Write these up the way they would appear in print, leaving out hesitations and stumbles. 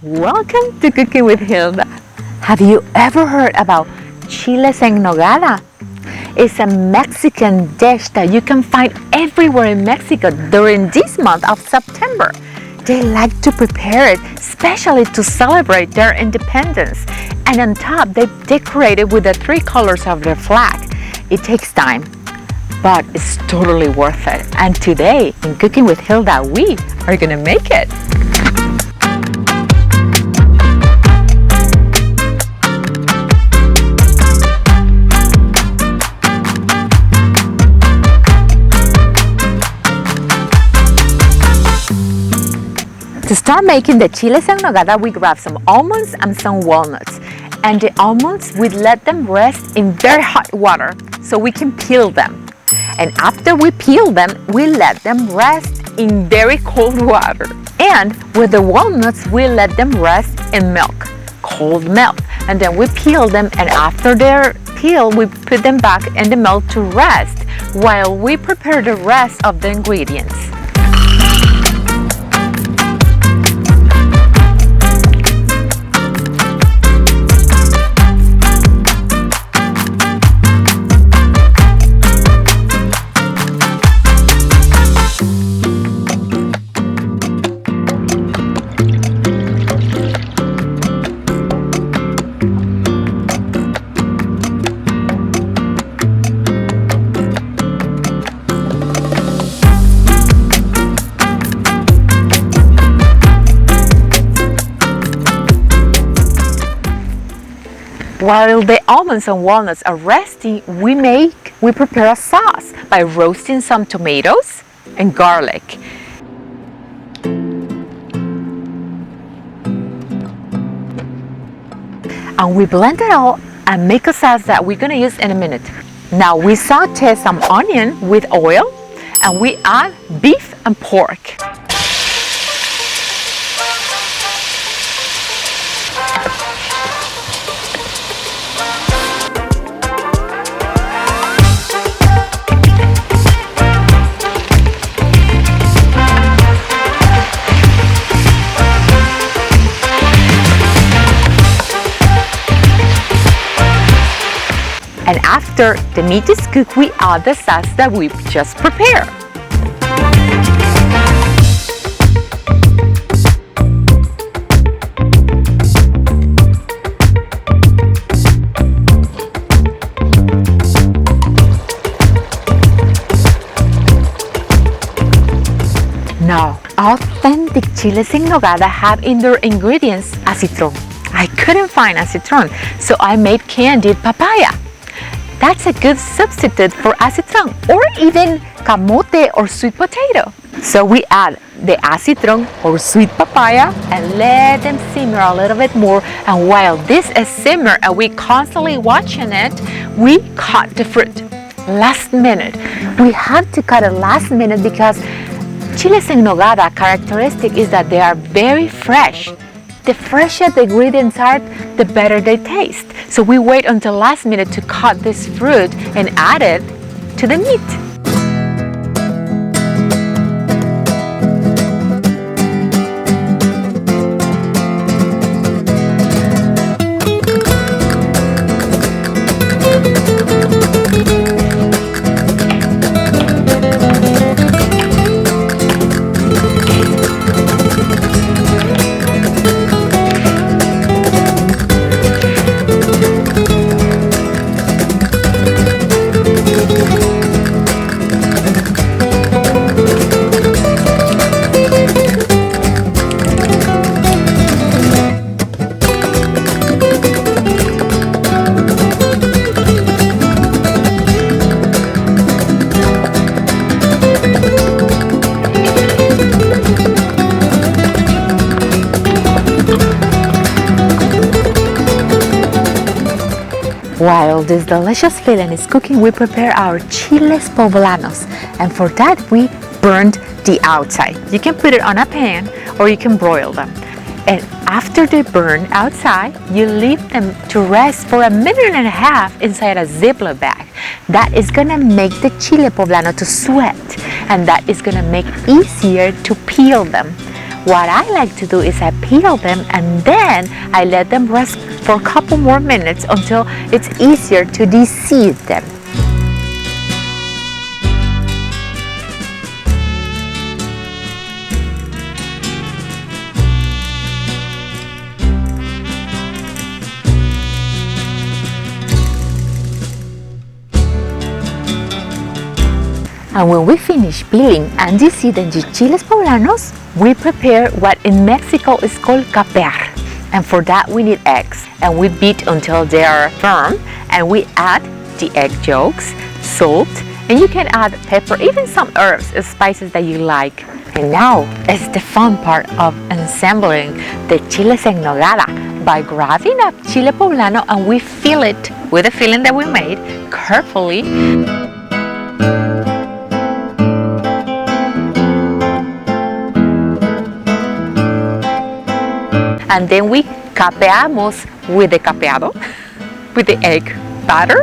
Welcome to Cooking with Hilda. Have you ever heard about Chiles en Nogada? It's a Mexican dish that you can find everywhere in Mexico during this month of September. They like to prepare it especially to celebrate their independence. And on top, they decorate it with the three colors of their flag. It takes time, but it's totally worth it. And today, in Cooking with Hilda, we are gonna make it. To start making the chiles en nogada, we grab some almonds and some walnuts. And the almonds, we let them rest in very hot water so we can peel them. And after we peel them, we let them rest in very cold water. And with the walnuts, we let them rest in milk, cold milk. And then we peel them, and after they're peeled, we put them back in the milk to rest while we prepare the rest of the ingredients. While the almonds and walnuts are resting, we prepare a sauce by roasting some tomatoes and garlic. And we blend it all and make a sauce that we're gonna use in a minute. Now we saute some onion with oil and we add beef and pork. And after the meat is cooked, we add the sauce that we've just prepared. Now, authentic chiles en nogada have in their ingredients acitron. I couldn't find acitron, so I made candied papaya. That's a good substitute for acitron or even camote or sweet potato. So we add the acitron or sweet papaya and let them simmer a little bit more. And while this is simmer and we constantly watching it, we cut the fruit last minute. We have to cut it last minute because chiles en nogada characteristic is that they are very fresh. The fresher the ingredients are, the better they taste. So we wait until last minute to cut this fruit and add it to the meat. While this delicious filling is cooking, we prepare our chiles poblanos, and for that we burned the outside. You can put it on a pan or you can broil them. And after they burn outside, you leave them to rest for a minute and a half inside a Ziploc bag. That is gonna make the chile poblano to sweat, and that is gonna make it easier to peel them. what I like to do is I peel them and then I let them rest for a couple more minutes until it's easier to de-seed them. And when we finish peeling and de-seeding the chiles poblanos, we prepare what in Mexico is called capear. And for that we need eggs. And we beat until they are firm. And we add the egg yolks, salt, and you can add pepper, even some herbs, spices that you like. And now is the fun part of assembling the chiles en nogada by grabbing a chile poblano and we fill it with the filling that we made carefully. And then we capeamos with the capeado, with the egg batter.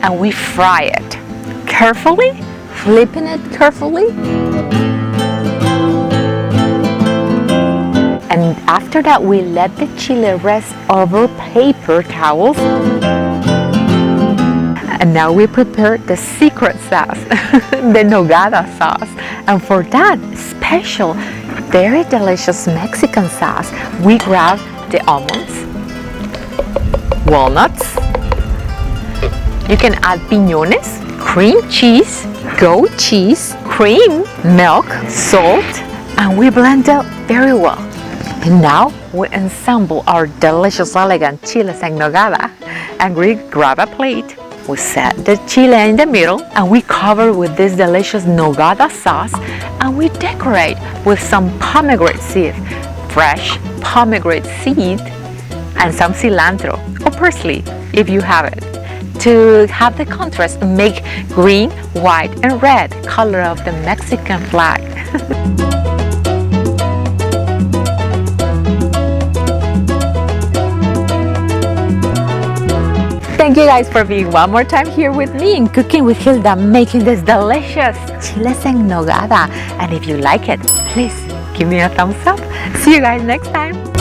And we fry it carefully, flipping it carefully. And after that, we let the chile rest over paper towels. And now we prepare the secret sauce, the Nogada sauce. And for that special, very delicious Mexican sauce, we grab the almonds, walnuts, you can add piñones, cream cheese, goat cheese, cream, milk, salt, and we blend it very well. And now we assemble our delicious, elegant chiles en nogada, and we grab a plate. We set the chile in the middle and we cover with this delicious Nogada sauce and we decorate with some pomegranate seed, fresh pomegranate seed, and some cilantro or parsley if you have it, to have the contrast and make green, white, and red color of the Mexican flag. Thank you guys for being one more time here with me in Cooking with Hilda, making this delicious chiles en nogada. And if you like it, please give me a thumbs up. See you guys next time.